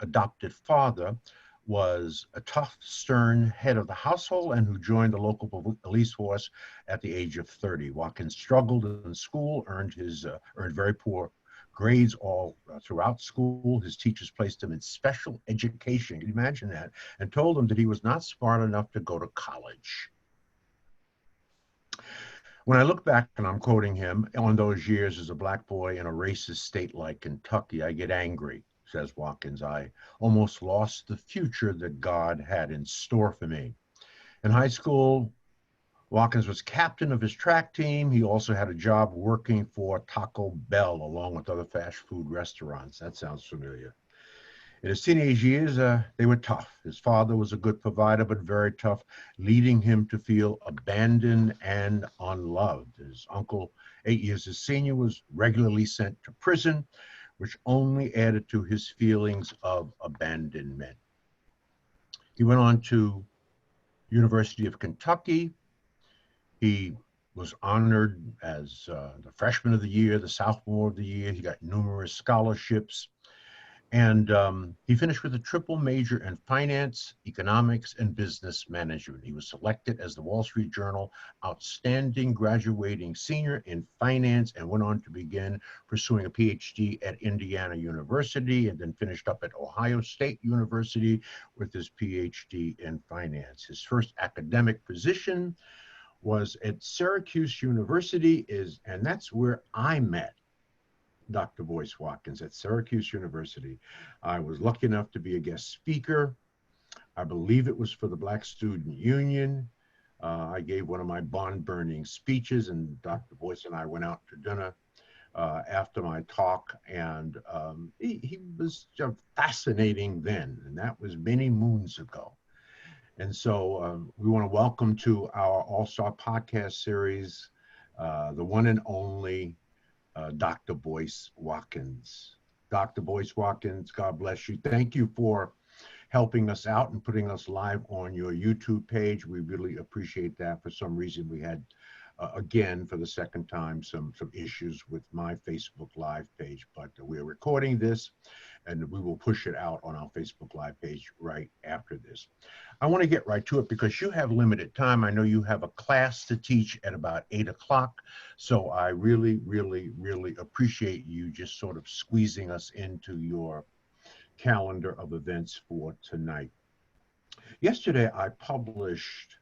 adopted father was a tough, stern head of the household and who joined the local police force at the age of 30. Watkins struggled in school, earned very poor grades all throughout school. His teachers placed him in special education. Can you imagine that? And told him that he was not smart enough to go to college. When I look back, and I'm quoting him, on those years as a black boy in a racist state like Kentucky, I get angry, says Watkins. I almost lost the future that God had in store for me. In high school, Watkins was captain of his track team. He also had a job working for Taco Bell along with other fast food restaurants. That sounds familiar. In his teenage years, they were tough. His father was a good provider, but very tough, leading him to feel abandoned and unloved. His uncle, 8 years his senior, was regularly sent to prison, which only added to his feelings of abandonment. He went on to University of Kentucky. He was honored as the freshman of the year, the sophomore of the year. He got numerous scholarships. And he finished with a triple major in finance, economics, and business management. He was selected as the Wall Street Journal Outstanding Graduating Senior in Finance and went on to begin pursuing a PhD at Indiana University and then finished up at Ohio State University with his PhD in finance. His first academic position was at Syracuse University, and that's where I met Dr. Boyce Watkins at Syracuse University. I was lucky enough to be a guest speaker. I believe it was for the Black Student Union. I gave one of my bond-burning speeches, and Dr. Boyce and I went out to dinner after my talk, and he was just fascinating then, and that was many moons ago. And so we want to welcome to our All-Star podcast series, the one and only Dr. Boyce Watkins. Dr. Boyce Watkins, God bless you. Thank you for helping us out and putting us live on your YouTube page. We really appreciate that. For some reason, we had, again, for the second time, some issues with my Facebook Live page, but we're recording this and we will push it out on our Facebook Live page right after this. I want to get right to it because you have limited time. I know you have a class to teach at about 8 o'clock. So I really, really, really appreciate you just sort of squeezing us into your calendar of events for tonight. Yesterday, I published,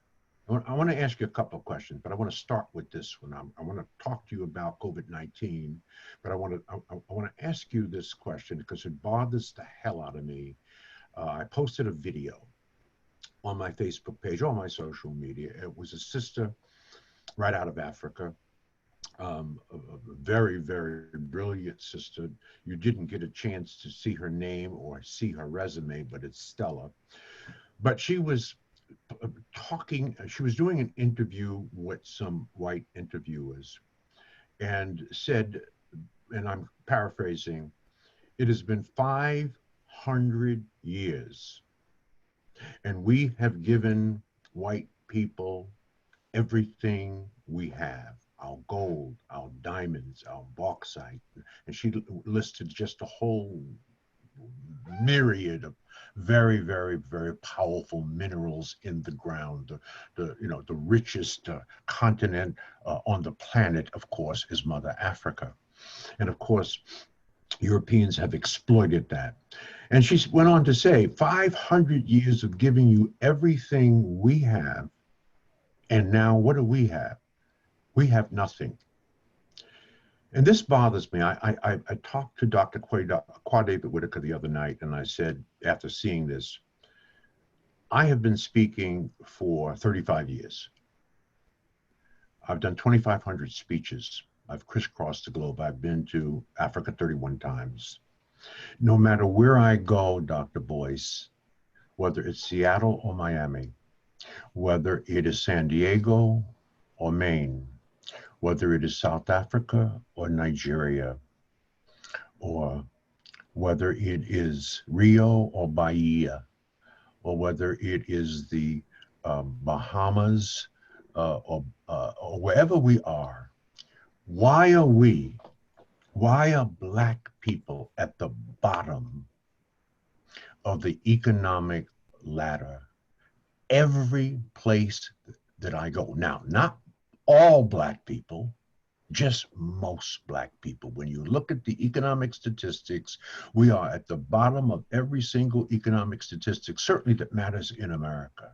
I want to ask you a couple of questions, but I want to start with this one. I want to talk to you about COVID-19, but I want to ask you this question because it bothers the hell out of me. I posted a video on my Facebook page, on my social media. It was a sister right out of Africa, a very, very brilliant sister. You didn't get a chance to see her name or see her resume, but it's Stella. But she was she was doing an interview with some white interviewers and said, and I'm paraphrasing, it has been 500 years and we have given white people everything we have, our gold, our diamonds, our bauxite. And she listed just a whole myriad of very, very, very powerful minerals in the ground. The richest continent on the planet, of course, is Mother Africa. And of course, Europeans have exploited that. And she went on to say, 500 years of giving you everything we have, and now what do we have? We have nothing. And this bothers me. I talked to Dr. Quadavid Whitaker the other night, and I said, after seeing this, I have been speaking for 35 years. I've done 2,500 speeches. I've crisscrossed the globe. I've been to Africa 31 times. No matter where I go, Dr. Boyce, whether it's Seattle or Miami, whether it is San Diego or Maine, whether it is South Africa or Nigeria, or whether it is Rio or Bahia, or whether it is the Bahamas or wherever we are, why are Black people at the bottom of the economic ladder every place that I go. Now, not all Black people, just most Black people. When you look at the economic statistics, we are at the bottom of every single economic statistic, certainly that matters in America.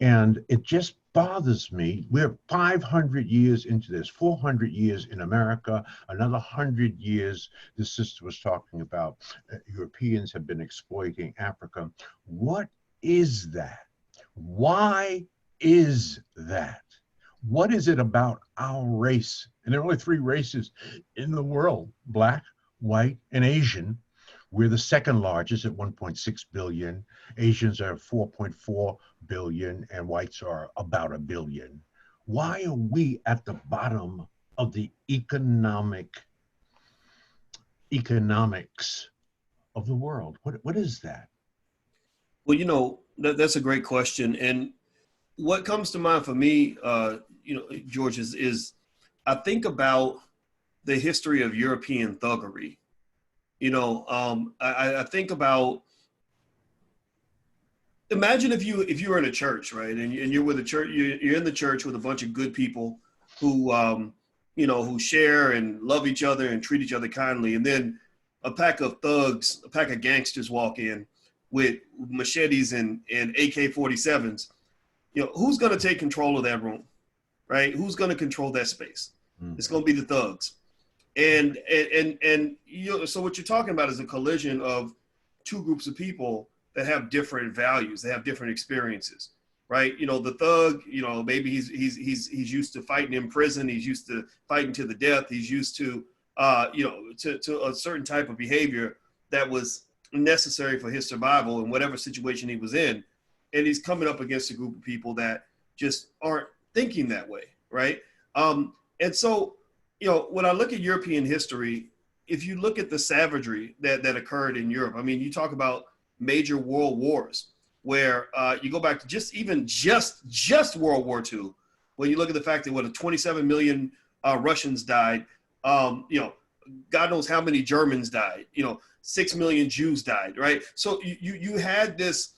And it just bothers me. We're 500 years into this, 400 years in America, another 100 years. The sister was talking about Europeans have been exploiting Africa. What is that? Why is that? What is it about our race? And there are only three races in the world: Black, white, and Asian. We're the second largest at 1.6 billion. Asians are 4.4 billion, and whites are about a billion. Why are we at the bottom of the economics of the world? What is that? Well, that's a great question. And what comes to mind for me, George, is I think about the history of European thuggery. I think about, imagine if you were in a church, right, and you're with a church, you're in the church with a bunch of good people who who share and love each other and treat each other kindly, and then a pack of thugs, a pack of gangsters walk in with machetes and AK-47s. Who's going to take control of that room, right? Who's going to control that space? It's going to be the thugs. And so what you're talking about is a collision of two groups of people that have different values, they have different experiences, right? The thug, maybe he's used to fighting in prison, he's used to fighting to the death, he's used to to a certain type of behavior that was necessary for his survival in whatever situation he was in. And he's coming up against a group of people that just aren't thinking that way, right? And so, when I look at European history, if you look at the savagery that occurred in Europe, I mean, you talk about major world wars where you go back to just World War II, when you look at the fact that 27 million Russians died, God knows how many Germans died, 6 million Jews died, right? So you had this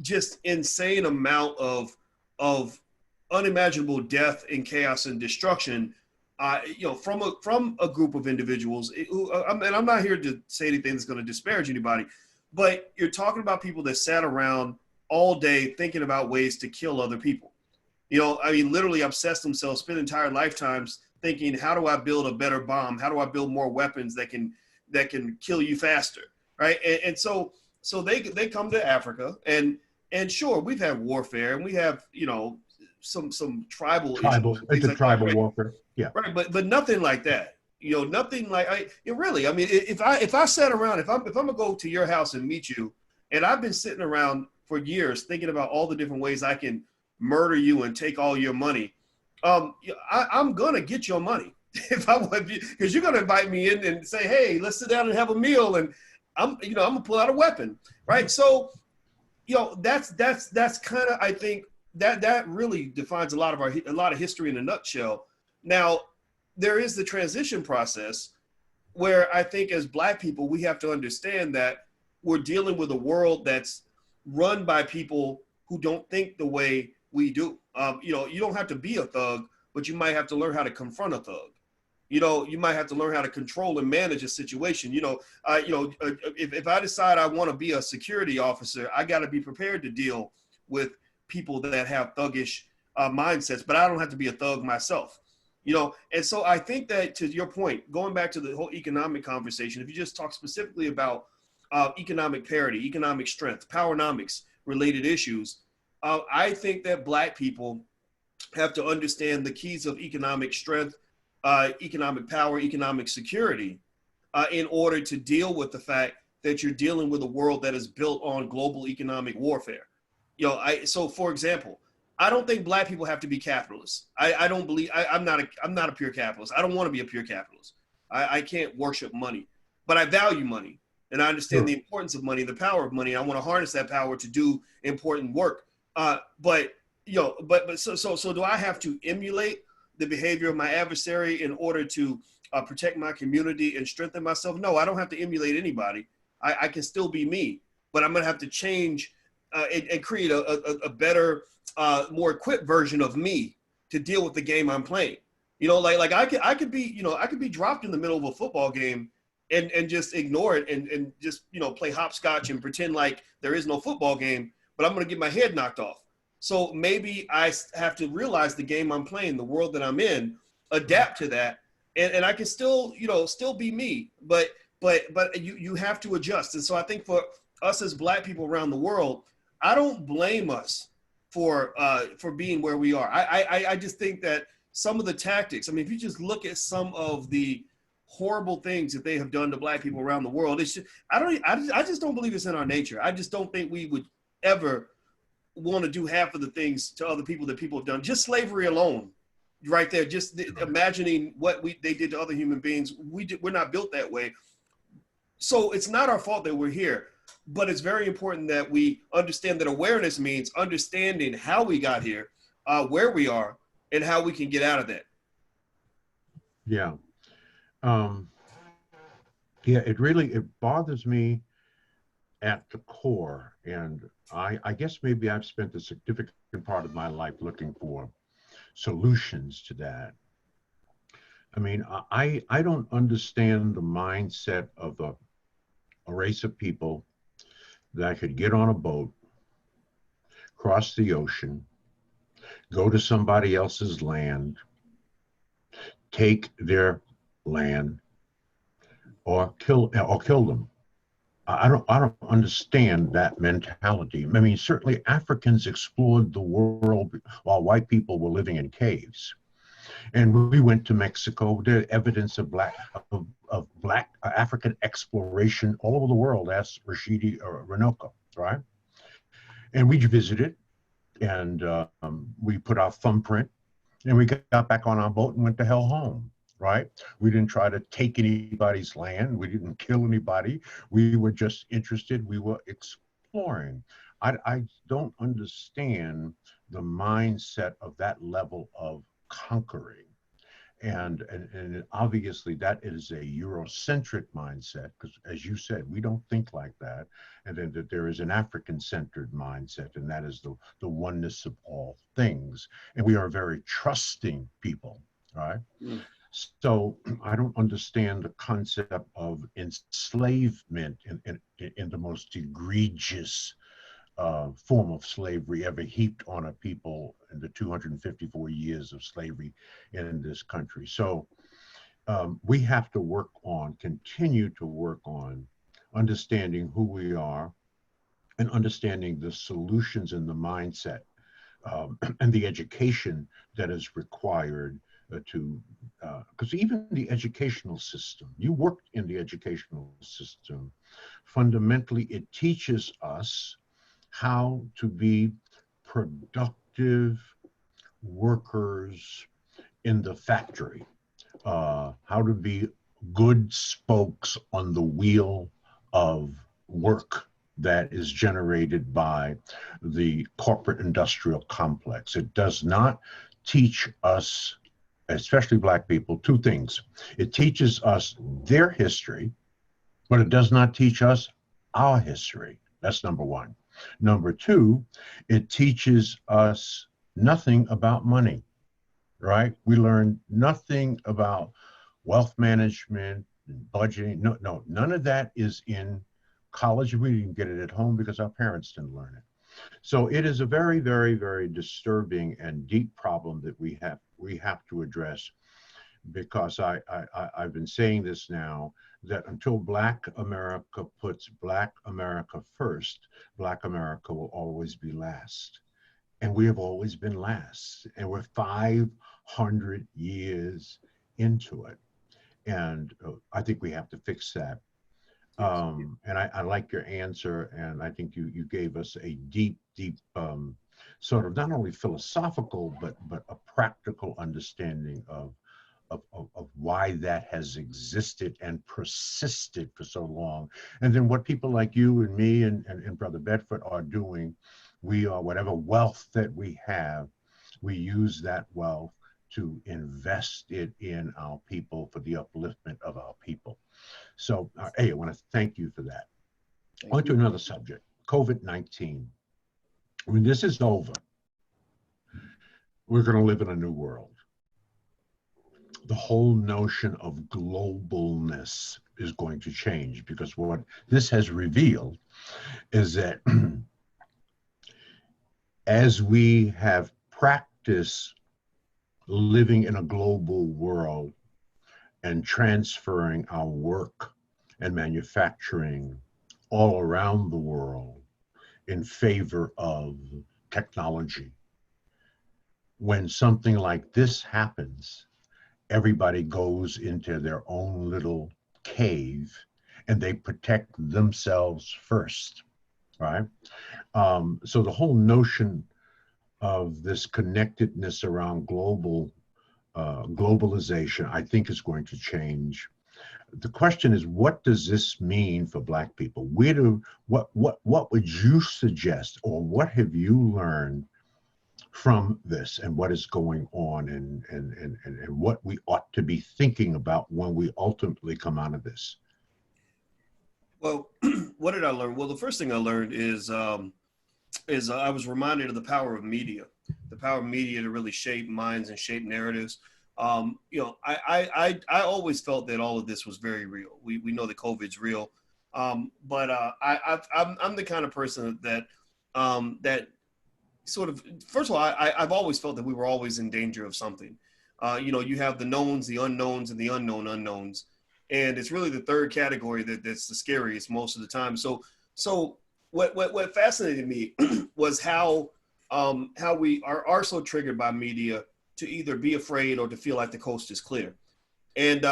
just insane amount of unimaginable death and chaos and destruction, from a group of individuals who, and I'm not here to say anything that's going to disparage anybody, but you're talking about people that sat around all day thinking about ways to kill other people. Literally obsessed themselves, spent entire lifetimes thinking, how do I build a better bomb? How do I build more weapons that can kill you faster, right? And so they come to Africa, and sure, we've had warfare, and we have some tribal issues, It's a like tribal that, right? warfare, yeah. Right, but nothing like that. Nothing like really. I mean, if I sat around, if I'm gonna go to your house and meet you, and I've been sitting around for years thinking about all the different ways I can murder you and take all your money, I'm gonna get your money if I want, because you're gonna invite me in and say, hey, let's sit down and have a meal, and I'm gonna pull out a weapon, right? So, that's kind of, I think that really defines a lot of history in a nutshell. Now, there is the transition process where I think as Black people, we have to understand that we're dealing with a world that's run by people who don't think the way we do. You don't have to be a thug, but you might have to learn how to confront a thug. You might have to learn how to control and manage a situation. If I decide I want to be a security officer, I got to be prepared to deal with people that have thuggish mindsets, but I don't have to be a thug myself. And so I think that, to your point, going back to the whole economic conversation, if you just talk specifically about economic parity, economic strength, powernomics related issues, I think that Black people have to understand the keys of economic strength, economic power, economic security, in order to deal with the fact that you're dealing with a world that is built on global economic warfare. So for example, I don't think Black people have to be capitalists. I don't believe, I'm not a pure capitalist. I don't want to be a pure capitalist. I can't worship money, but I value money, and I understand the importance of money, the power of money. I want to harness that power to do important work. But do I have to emulate the behavior of my adversary in order to protect my community and strengthen myself? No, I don't have to emulate anybody. I can still be me. but I'm going to have to change and create a better, more equipped version of me to deal with the game I'm playing. You know, like I could be, you know, I could be dropped in the middle of a football game and just ignore it and just, you know, play hopscotch and pretend like there is no football game, but I'm going to get my head knocked off. So maybe I have to realize the game I'm playing, the world that I'm in, adapt to that, and I can still, you know, still be me, but you have to adjust. And so I think for us as Black people around the world, I don't blame us for being where we are. I just think that some of the tactics, I mean, if you just look at some of the horrible things that they have done to Black people around the world, it's just, I just don't believe it's in our nature. I just don't think we would ever want to do half of the things to other people that people have done. Just slavery alone, right there. Just imagining what they did to other human beings. We're not built that way. So it's not our fault that we're here, but it's very important that we understand that awareness means understanding how we got here, where we are, and how we can get out of that. Yeah. Yeah, it bothers me at the core. And I guess maybe I've spent a significant part of my life looking for solutions to that. I mean, I don't understand the mindset of a race of people that could get on a boat, cross the ocean, go to somebody else's land, take their land, or kill them. I don't understand that mentality. I mean, certainly Africans explored the world while white people were living in caves. And we went to Mexico. There's evidence of black African exploration all over the world. Ask Rashidi or Renoka, right? And we visited, and we put our thumbprint, and we got back on our boat and went the hell home. Right? We didn't try to take anybody's land. We didn't kill anybody. We were just interested. We were exploring. I don't understand the mindset of that level of conquering. And obviously that is a Eurocentric mindset, because as you said, we don't think like that. And then that there is an African-centered mindset, and that is the oneness of all things. And we are very trusting people, right? Mm. So I don't understand the concept of enslavement in the most egregious form of slavery ever heaped on a people in the 254 years of slavery in this country. So we have to continue to work on understanding who we are and understanding the solutions and the mindset and the education that is required because even the educational system, you worked in the educational system, fundamentally it teaches us how to be productive workers in the factory, how to be good spokes on the wheel of work that is generated by the corporate industrial complex. It does not teach us, especially Black people, two things. It teaches us their history, but it does not teach us our history. That's number one. Number two, it teaches us nothing about money, right? We learn nothing about wealth management and budgeting. No, none of that is in college. We didn't get it at home because our parents didn't learn it. So it is a very, very, very disturbing and deep problem that we have to address, because I've been saying this now, that until Black America puts Black America first, Black America will always be last. And we have always been last. And we're 500 years into it. And I think we have to fix that. And I like your answer, and I think you gave us a deep sort of not only philosophical but a practical understanding of why that has existed and persisted for so long. And then what people like you and me and Brother Bedford are doing, we are, whatever wealth that we have, we use that wealth to invest it in our people for the upliftment of our people. So, hey, I want to thank you for that. On to another subject, COVID-19. When this is over, we're going to live in a new world. The whole notion of globalness is going to change, because what this has revealed is that as we have practiced living in a global world and transferring our work and manufacturing all around the world in favor of technology, when something like this happens, everybody goes into their own little cave and they protect themselves first, right? So the whole notion of this connectedness around globalization, I think, is going to change. The question is, what does this mean for Black people? What would you suggest, or what have you learned from this, and what is going on, and what we ought to be thinking about when we ultimately come out of this? Well, what did I learn? Well, the first thing I learned is I was reminded of the power of media to really shape minds and shape narratives. I always felt that all of this was very real. We know that COVID's real, but I'm the kind of person that sort of, first of all, I've always felt that we were always in danger of something. You have the knowns, the unknowns, and the unknown unknowns. And it's really the third category that's the scariest most of the time. So what fascinated me was how we are so triggered by media to either be afraid or to feel like the coast is clear. And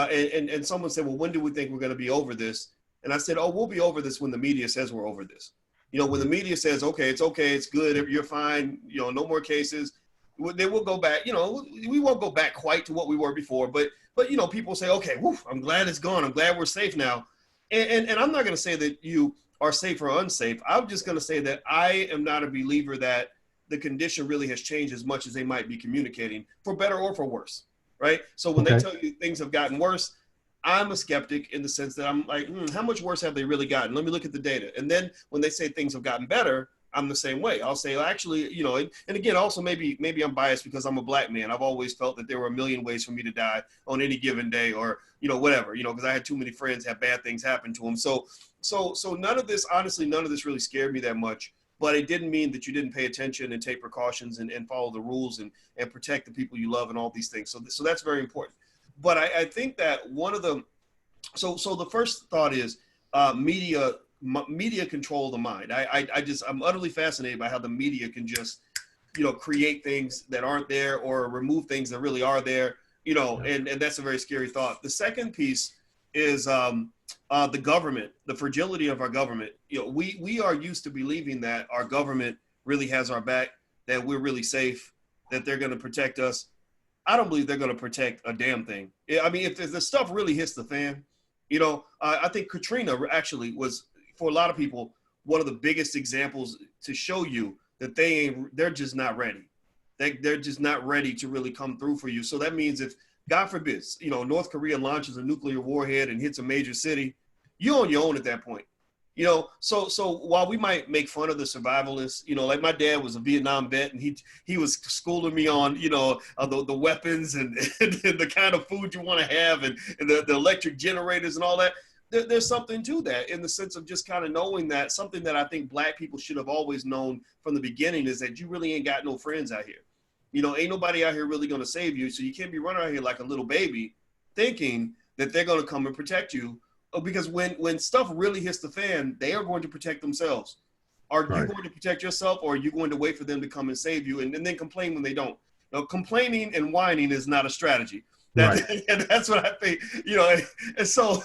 someone said, well, when do we think we're going to be over this? And I said, oh, we'll be over this when the media says we're over this. When the media says, okay, it's good, you're fine, no more cases, then we'll go back. We won't go back quite to what we were before, but people say, okay, whew, I'm glad it's gone. I'm glad we're safe now. And I'm not going to say that you are safe or unsafe. I'm just going to say that I am not a believer that the condition really has changed as much as they might be communicating, for better or for worse, right? So when they tell you things have gotten worse, I'm a skeptic in the sense that I'm like, how much worse have they really gotten? Let me look at the data. And then when they say things have gotten better, I'm the same way. I'll say, well, actually, and again, also maybe I'm biased because I'm a Black man. I've always felt that there were a million ways for me to die on any given day, or, whatever, because I had too many friends have bad things happen to them. So none of this, honestly, none of this really scared me that much, but it didn't mean that you didn't pay attention and take precautions and follow the rules and protect the people you love and all these things. So that's very important. But I think that one of the, so the first thought is media control the mind. I'm utterly fascinated by how the media can just, create things that aren't there or remove things that really are there, and that's a very scary thought. The second piece is the government, the fragility of our government. We are used to believing that our government really has our back, that we're really safe, that they're going to protect us. I don't believe they're going to protect a damn thing. I mean, if the stuff really hits the fan, I think Katrina actually was, for a lot of people, one of the biggest examples to show you that they're just not ready. They're just not ready to really come through for you. So that means if, God forbid, North Korea launches a nuclear warhead and hits a major city, you're on your own at that point. So while we might make fun of the survivalists, like my dad was a Vietnam vet and he was schooling me on, the weapons and the kind of food you want to have and the electric generators and all that. There's something to that in the sense of just kind of knowing that something that I think Black people should have always known from the beginning is that you really ain't got no friends out here. Ain't nobody out here really going to save you. So you can't be running out here like a little baby thinking that they're going to come and protect you. Because when stuff really hits the fan, they are going to protect themselves. Are you going to protect yourself, or are you going to wait for them to come and save you and then complain when they don't? Complaining and whining is not a strategy. And that's what I think, and so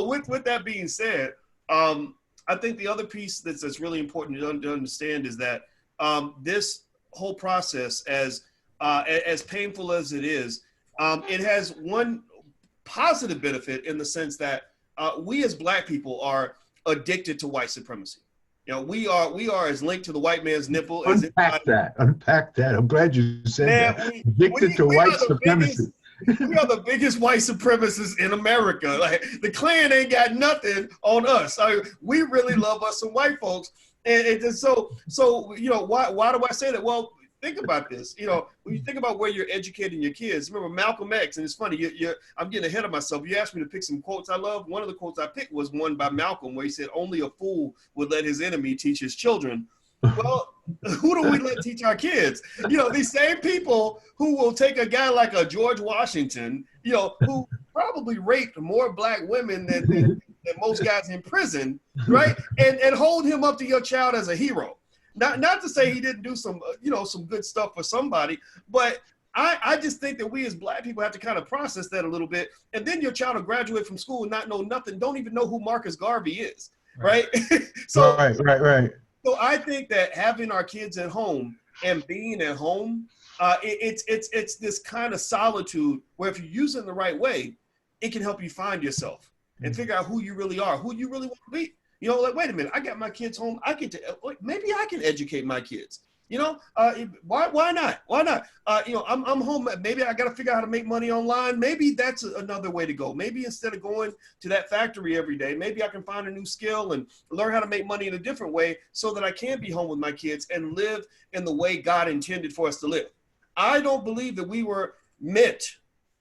with that being said, I think the other piece that's really important to understand is that this whole process, as painful as it is, it has one positive benefit in the sense that we as Black people are addicted to white supremacy. We are as linked to the white man's nipple as Unpack that. I'm glad you said that. Addicted to white supremacy. We are the biggest white supremacists in America. Like the Klan ain't got nothing on us. We really love us some white folks. And just so you know, why do I say that? Well, think about this. You know, when you think about where you're educating your kids, remember Malcolm X, and it's funny, I'm getting ahead of myself. You asked me to pick some quotes I love. One of the quotes I picked was one by Malcolm where he said, "Only a fool would let his enemy teach his children." Well, who do we let teach our kids? You know, these same people who will take a guy like a George Washington, you know, who probably raped more black women than most guys in prison, right? And hold him up to your child as a hero. Not to say he didn't do some, you know, some good stuff for somebody, but I just think that we as black people have to kind of process that a little bit. And then your child will graduate from school and not know nothing, don't even know who Marcus Garvey is, right? So, right. So I think that having our kids at home and being at home, it's this kind of solitude where if you use it in the right way, it can help you find yourself and figure out who you really are, who you really want to be. You know, like, wait a minute, I got my kids home. Maybe I can educate my kids. You know, why not? Why not? You know, I'm home. Maybe I got to figure out how to make money online. Maybe that's another way to go. Maybe instead of going to that factory every day, maybe I can find a new skill and learn how to make money in a different way so that I can be home with my kids and live in the way God intended for us to live. I don't believe that we were meant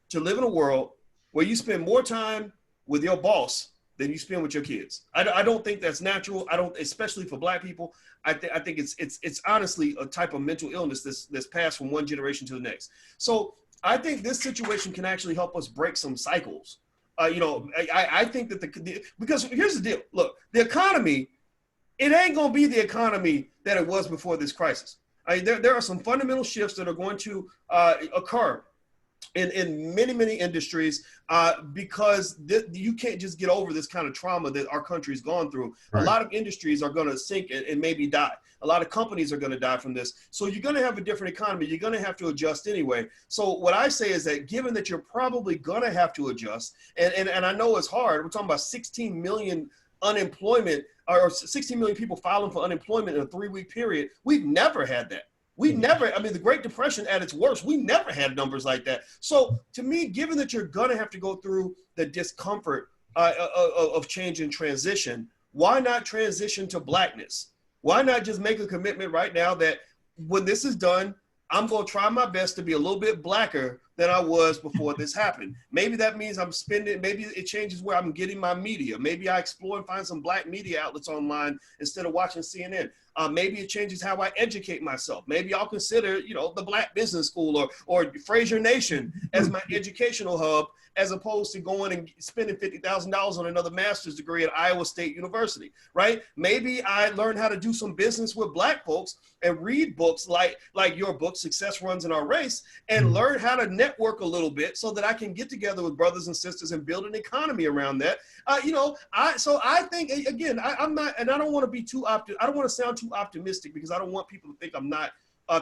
to live in a world where you spend more time with your boss than you spend with your kids. I don't think that's natural. I don't, especially for black people. I think it's honestly a type of mental illness that's passed from one generation to the next. So I think this situation can actually help us break some cycles. You know, I think that because here's the deal. Look, the economy, it ain't gonna be the economy that it was before this crisis. There are some fundamental shifts that are going to occur in many industries because you can't just get over this kind of trauma that our country's gone through. Right. A lot of industries are going to sink and maybe die. A lot of companies are going to die from this. So you're going to have a different economy. You're going to have to adjust anyway. So what I say is that given that you're probably going to have to adjust, and I know it's hard. We're talking about 16 million unemployment or 16 million people filing for unemployment in a 3-week period. We've never had that. We never, I mean, the Great Depression at its worst, we never had numbers like that. So to me, given that you're going to have to go through the discomfort of change and transition, why not transition to blackness? Why not just make a commitment right now that when this is done, I'm going to try my best to be a little bit blacker than I was before this happened. Maybe that means I'm spending, maybe it changes where I'm getting my media. Maybe I explore and find some black media outlets online instead of watching CNN. Maybe it changes how I educate myself. Maybe I'll consider, you know, the Black Business School or Fraser Nation as my educational hub, as opposed to going and spending $50,000 on another master's degree at Iowa State University, right? Maybe I learn how to do some business with black folks and read books like your book, Success Runs in Our Race, and learn how to network a little bit so that I can get together with brothers and sisters and build an economy around that. You know, so I think, again, I'm not, and I don't want to be too I don't want to sound too optimistic because I don't want people to think I'm not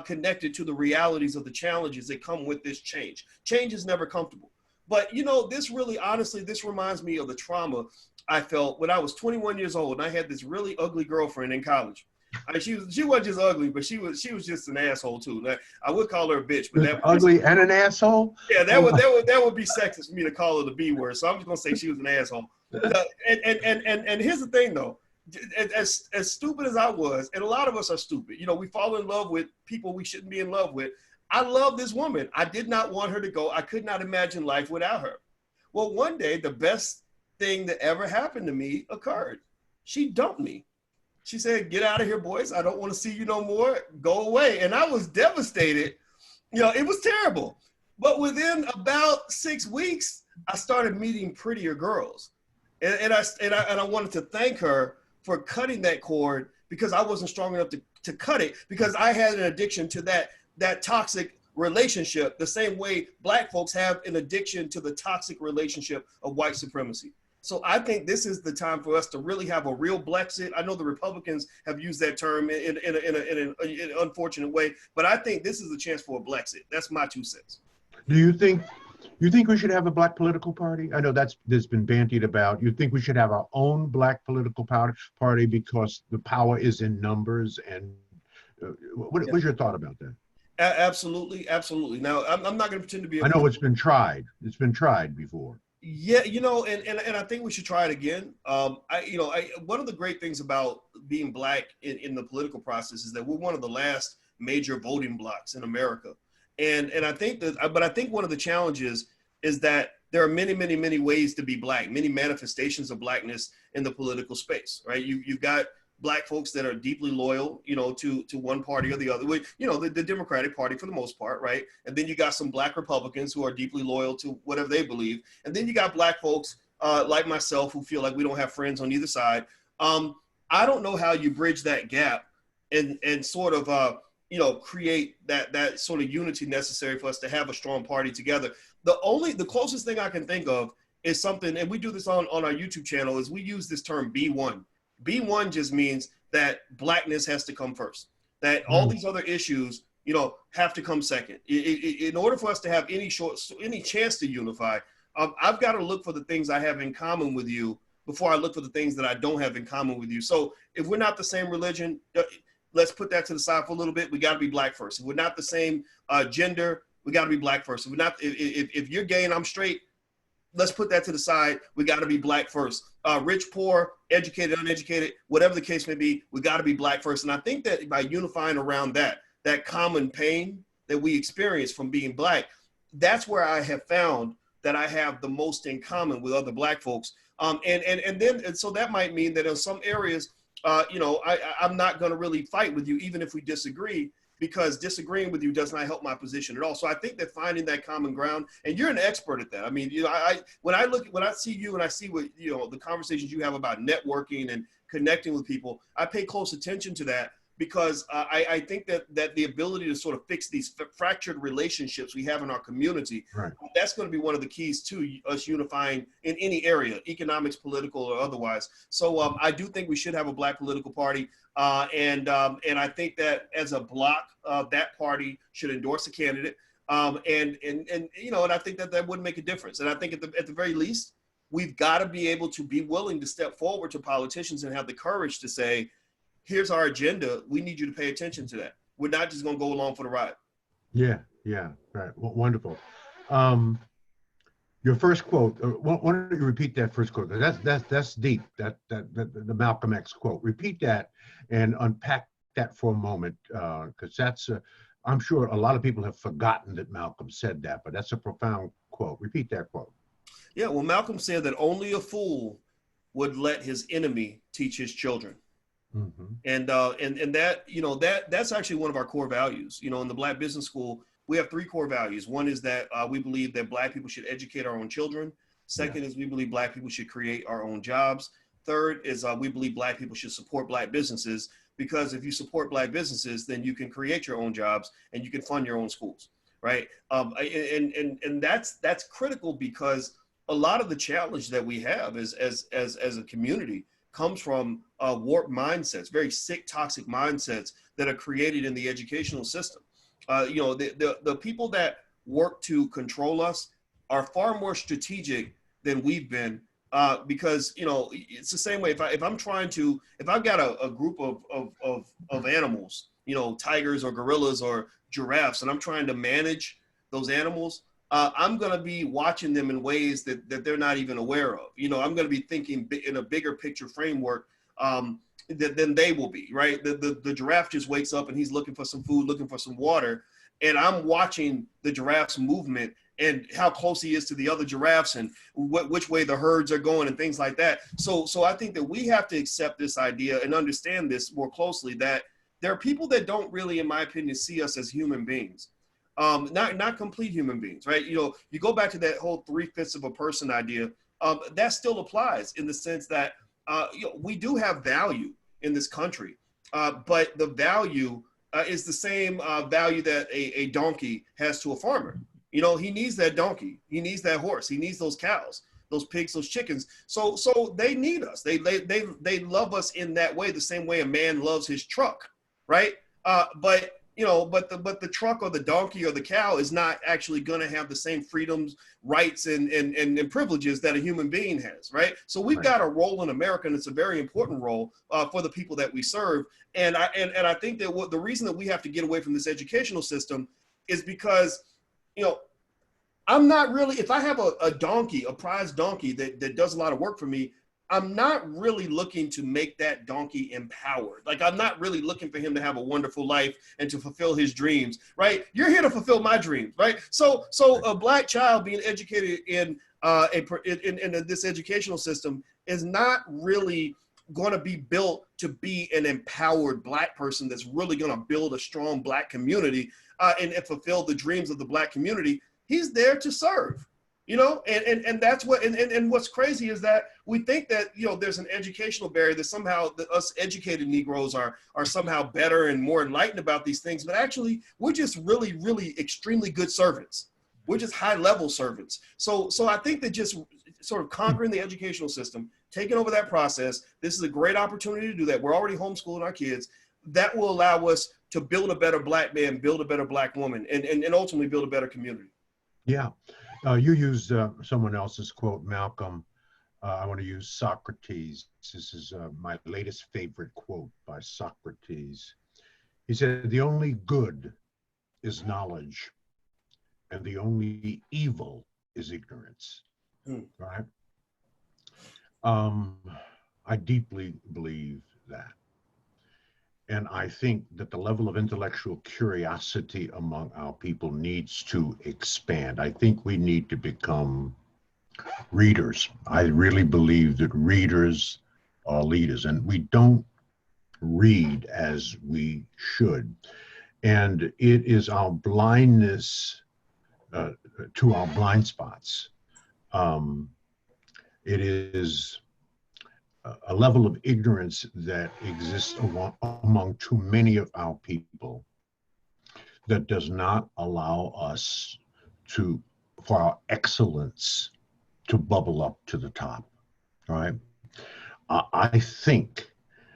connected to the realities of the challenges that come with this change. Change is never comfortable. But, you know, this really, honestly, this reminds me of the trauma I felt when I was 21 years old and I had this really ugly girlfriend in college. I mean, she wasn't just ugly, but she was just an asshole too. Now, I would call her a bitch, but that ugly and an asshole. Yeah, that would be sexist for me to call her the B word. So I'm just gonna say she was an asshole. And here's the thing though, as stupid as I was, and a lot of us are stupid. You know, we fall in love with people we shouldn't be in love with. I love this woman. I did not want her to go. I could not imagine life without her. Well, one day, the best thing that ever happened to me occurred. She dumped me. She said, "Get out of here, Boyce. I don't want to see you no more. Go away." And I was devastated. You know, it was terrible. But within about 6 weeks, I started meeting prettier girls. And I wanted to thank her for cutting that cord because I wasn't strong enough to cut it because I had an addiction to that toxic relationship, the same way black folks have an addiction to the toxic relationship of white supremacy. So I think this is the time for us to really have a real Blexit. I know the Republicans have used that term in an unfortunate way, but I think this is a chance for a Blexit. That's my 2 cents. Do you think we should have a black political party? I know there's been bandied about. You think we should have our own black political party because the power is in numbers? And what's your thought about that? Absolutely, absolutely. Now, I'm not going to pretend to be a I know it's been tried. It's been tried before. yeah, and I think we should try it again. One of the great things about being black in the political process is that we're one of the last major voting blocks in America, and I think that, but I think one of the challenges is that there are many, many, many ways to be black, many manifestations of blackness in the political space, right? You've got black folks that are deeply loyal, to one party or the other. The Democratic Party for the most part, right? And then you got some black Republicans who are deeply loyal to whatever they believe. And then you got black folks like myself who feel like we don't have friends on either side. I don't know how you bridge that gap and sort of create that sort of unity necessary for us to have a strong party together. The closest thing I can think of is something, and we do this on our YouTube channel, is we use this term B1. B1 just means that blackness has to come first, that all these other issues, have to come second. In order for us to have any chance to unify, I've got to look for the things I have in common with you before I look for the things that I don't have in common with you. So if we're not the same religion, let's put that to the side for a little bit. We got to be black first. If we're not the same gender, we got to be black first. If we're not, if you're gay and I'm straight, let's put that to the side. We got to be black first. Rich, poor, educated, uneducated, whatever the case may be, we got to be black first. And I think that by unifying around that common pain that we experience from being black, that's where I have found that I have the most in common with other black folks. And so that might mean that in some areas, I'm not going to really fight with you, even if we disagree, because disagreeing with you does not help my position at all. So I think that finding that common ground, and you're an expert at that. I mean, when I see you and I see what, the conversations you have about networking and connecting with people, I pay close attention to that, because I think that the ability to sort of fix these fractured relationships we have in our community, Right. that's going to be one of the keys to us unifying in any area, economics, political, or otherwise. So I do think we should have a black political party. And I think that as a block, that party should endorse a candidate. And I think that would make a difference. And I think at the very least, we've got to be able to be willing to step forward to politicians and have the courage to say, here's our agenda. We need you to pay attention to that. We're not just going to go along for the ride. Yeah, right. Wonderful. Your first quote. Why don't you repeat that first quote? That's deep. That the Malcolm X quote. Repeat that and unpack that for a moment, because that's. I'm sure a lot of people have forgotten that Malcolm said that, but that's a profound quote. Repeat that quote. Yeah, well, Malcolm said that only a fool would let his enemy teach his children. Mm-hmm. And that's actually one of our core values. In the Black Business School, we have 3 core values. One is that we believe that Black people should educate our own children. Second is we believe Black people should create our own jobs. Third is we believe Black people should support Black businesses, because if you support Black businesses, then you can create your own jobs and you can fund your own schools, right? And that's critical, because a lot of the challenge that we have as a community comes from warped mindsets, very sick, toxic mindsets that are created in the educational system. The people that work to control us are far more strategic than we've been, because it's the same way. If I've got a group of animals, tigers or gorillas or giraffes, and I'm trying to manage those animals, I'm going to be watching them in ways that they're not even aware of. I'm going to be thinking in a bigger picture framework than they will be, right? The giraffe just wakes up and he's looking for some food, looking for some water. And I'm watching the giraffe's movement and how close he is to the other giraffes and which way the herds are going and things like that. So I think that we have to accept this idea and understand this more closely, that there are people that don't really, in my opinion, see us as human beings. Not complete human beings, right? You go back to that whole 3/5 of a person idea. That still applies in the sense that we do have value in this country, but the value is the same value that a donkey has to a farmer. He needs that donkey, he needs that horse, he needs those cows, those pigs, those chickens. So they need us. They love us in that way, the same way a man loves his truck, right? But but the truck or the donkey or the cow is not actually going to have the same freedoms, rights, and privileges that a human being has, right? So we've got a role in America, and it's a very important role for the people that we serve. And I think that the reason that we have to get away from this educational system is because, I'm not really, if I have a donkey, a prize donkey that does a lot of work for me, I'm not really looking to make that donkey empowered. Like, I'm not really looking for him to have a wonderful life and to fulfill his dreams, right? You're here to fulfill my dreams, right? So a Black child being educated in this educational system is not really going to be built to be an empowered Black person that's really going to build a strong Black community and fulfill the dreams of the Black community. He's there to serve. And that's what, and what's crazy is that we think that, there's an educational barrier that somehow us educated Negroes are somehow better and more enlightened about these things. But actually, we're just really, really extremely good servants. We're just high level servants. So I think that just sort of conquering the educational system, taking over that process, this is a great opportunity to do that. We're already homeschooling our kids. That will allow us to build a better Black man, build a better Black woman, and ultimately build a better community. Yeah. You used someone else's quote, Malcolm. I want to use Socrates. This is my latest favorite quote by Socrates. He said, "The only good is knowledge, and the only evil is ignorance." Right? I deeply believe that. And I think that the level of intellectual curiosity among our people needs to expand. I think we need to become readers. I really believe that readers are leaders, and we don't read as we should. And it is our blindness to our blind spots. It is a level of ignorance that exists among too many of our people that does not allow us for our excellence to bubble up to the top, right? I think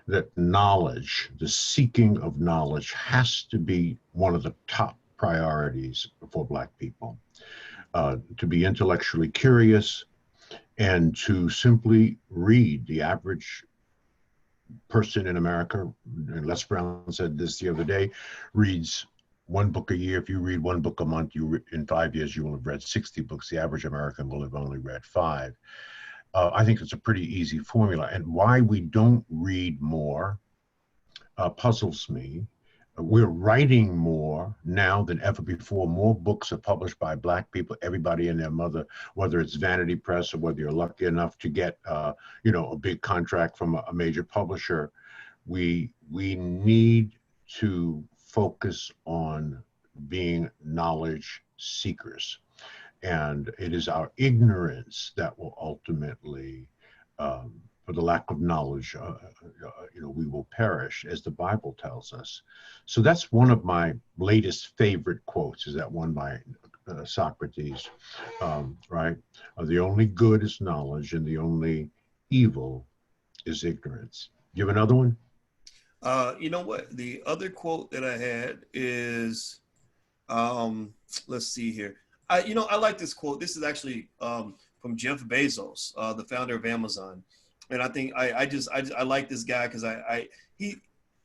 that knowledge, the seeking of knowledge, has to be one of the top priorities for Black people. To be intellectually curious, and to simply read. The average person in America, and Les Brown said this the other day, reads one book a year. If you read one book a month, in 5 years, you will have read 60 books. The average American will have only read 5. I think it's a pretty easy formula. And why we don't read more puzzles me. We're writing more now than ever before. More books are published by Black people, everybody and their mother, whether it's Vanity Press or whether you're lucky enough to get, a big contract from a major publisher. We need to focus on being knowledge seekers. And it is our ignorance that will ultimately, for the lack of knowledge, we will perish, as the Bible tells us. So that's one of my latest favorite quotes, is that one by Socrates, right? The only good is knowledge, and the only evil is ignorance. Do you have another one? You know what? The other quote that I had is, let's see here. I like this quote. This is actually from Jeff Bezos, the founder of Amazon. And I think I like this guy because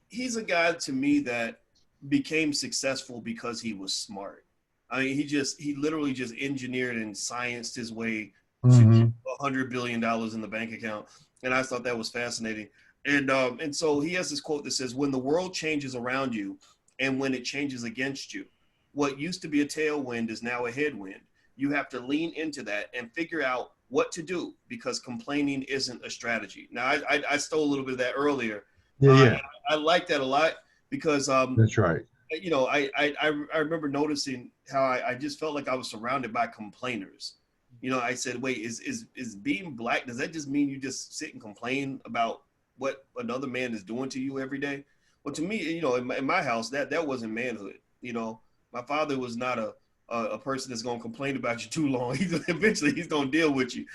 he's a guy to me that became successful because he was smart. I mean, he literally just engineered and scienced his way to $100 billion in the bank account. And I thought that was fascinating. And so he has this quote that says, "When the world changes around you and when it changes against you, what used to be a tailwind is now a headwind. You have to lean into that and figure out what to do, because complaining isn't a strategy." Now, I stole a little bit of that earlier. Yeah. I like that a lot because That's right. I remember noticing how I just felt like I was surrounded by complainers. I said, wait, is being Black, does that just mean you just sit and complain about what another man is doing to you every day? Well, to me, in my house, that wasn't manhood. My father was not a person that's going to complain about you too long. Eventually he's going to deal with you,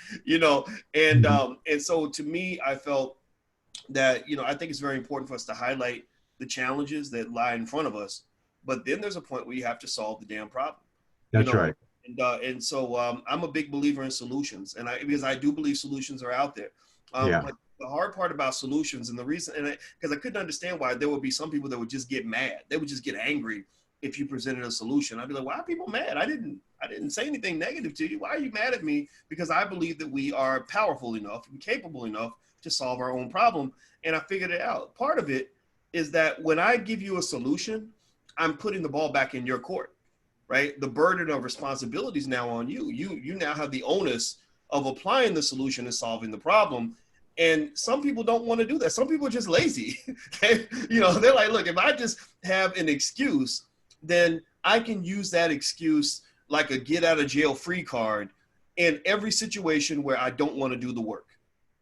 and so to me, I felt that, I think it's very important for us to highlight the challenges that lie in front of us, but then there's a point where you have to solve the damn problem. That's right. And so I'm a big believer in solutions, because I do believe solutions are out there. But the hard part about solutions, and the reason, because I couldn't understand why there would be some people that would just get mad. They would just get angry if you presented a solution. I'd be like, why are people mad? I didn't say anything negative to you. Why are you mad at me? Because I believe that we are powerful enough and capable enough to solve our own problem. And I figured it out. Part of it is that when I give you a solution, I'm putting the ball back in your court, right? The burden of responsibility is now on you. You now have the onus of applying the solution and solving the problem. And some people don't want to do that. Some people are just lazy. They're like, look, if I just have an excuse, then I can use that excuse like a get out of jail free card in every situation where I don't want to do the work,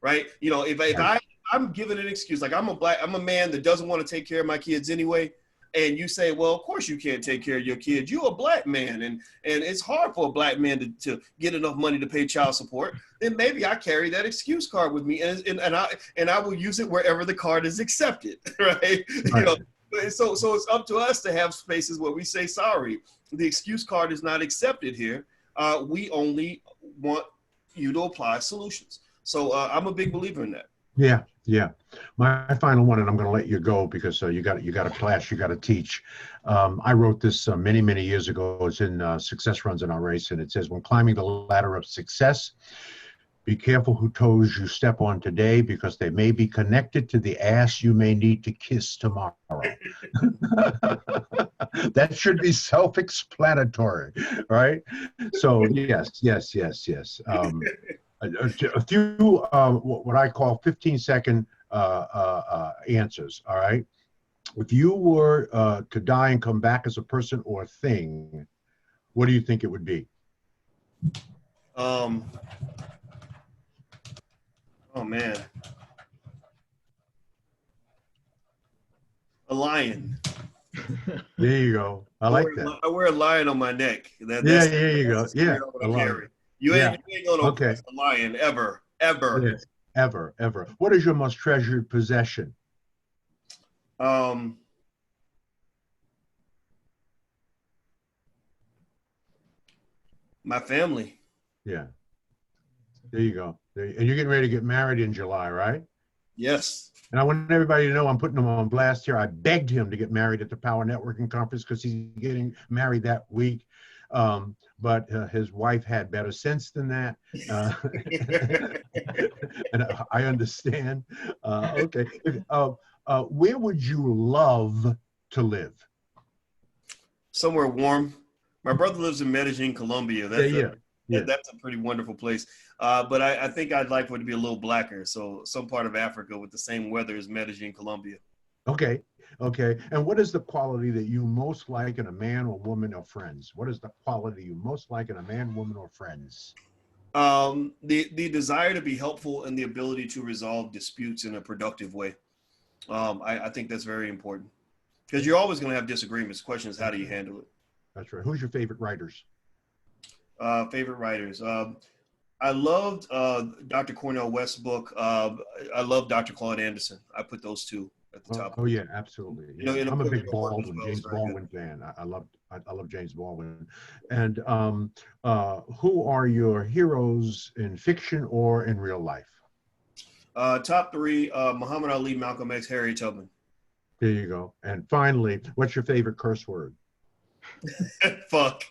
right? If I'm given an excuse, like I'm a man that doesn't want to take care of my kids anyway, and you say, well, of course you can't take care of your kids. You're a black man, and it's hard for a black man to get enough money to pay child support. Then maybe I carry that excuse card with me, and I will use it wherever the card is accepted, right? So it's up to us to have spaces where we say, sorry, the excuse card is not accepted here. We only want you to apply solutions. So I'm a big believer in that. Yeah. My final one, and I'm going to let you go because you got a class you got to teach. I wrote this many years ago. It's in Success Runs in Our Race, and it says, when climbing the ladder of success, be careful who toes you step on today, because they may be connected to the ass you may need to kiss tomorrow. That should be self-explanatory, right? So yes. A few what I call 15-second answers. All right. If you were to die and come back as a person or thing, what do you think it would be? Oh man, a lion. There you go. I like that. I wear a lion on my neck. There you go. Yeah, I love it. You ain't gonna oppress a lion ever. Yes. Ever. What is your most treasured possession? My family. Yeah. There you go. And you're getting ready to get married in July, right? Yes. And I want everybody to know I'm putting him on blast here. I begged him to get married at the Power Networking Conference because he's getting married that week. But his wife had better sense than that. And I understand. Okay. Where would you love to live? Somewhere warm. My brother lives in Medellin, Colombia. That's a pretty wonderful place. But I think I'd like for it to be a little blacker. So some part of Africa with the same weather as Medellin, Colombia. Okay. And what is the quality that you most like in a man or woman or friends? What is the quality you most like in a man, woman, or friends? The desire to be helpful and the ability to resolve disputes in a productive way. I think that's very important, because you're always going to have disagreements. The question is, how do you handle it? That's right. Who's your favorite writers? Favorite writers. I loved Dr. Cornel West's book. I love Dr. Claude Anderson. I put those two at the top. Oh yeah, absolutely. Yeah. I'm a big James Baldwin fan. I love James Baldwin. And who are your heroes in fiction or in real life? Top three: Muhammad Ali, Malcolm X, Harriet Tubman. There you go. And finally, what's your favorite curse word? Fuck.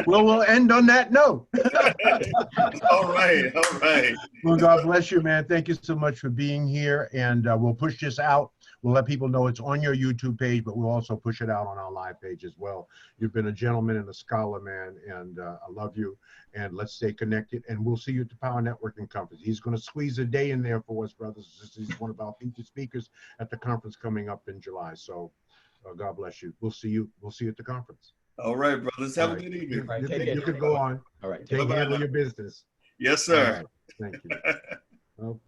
Well, we'll end on that note. All right. Well, God bless you, man. Thank you so much for being here. And we'll push this out. We'll let people know it's on your YouTube page, but we'll also push it out on our live page as well. You've been a gentleman and a scholar, man, and I love you. And let's stay connected. And we'll see you at the Power Networking Conference. He's going to squeeeze a day in there for us, brothers. He's one of our featured speakers at the conference coming up in July. So God bless you. We'll see you at the conference. All right, brothers. Have a good evening. You can go on. All right. Handle your business. Yes, sir. Right. Thank you.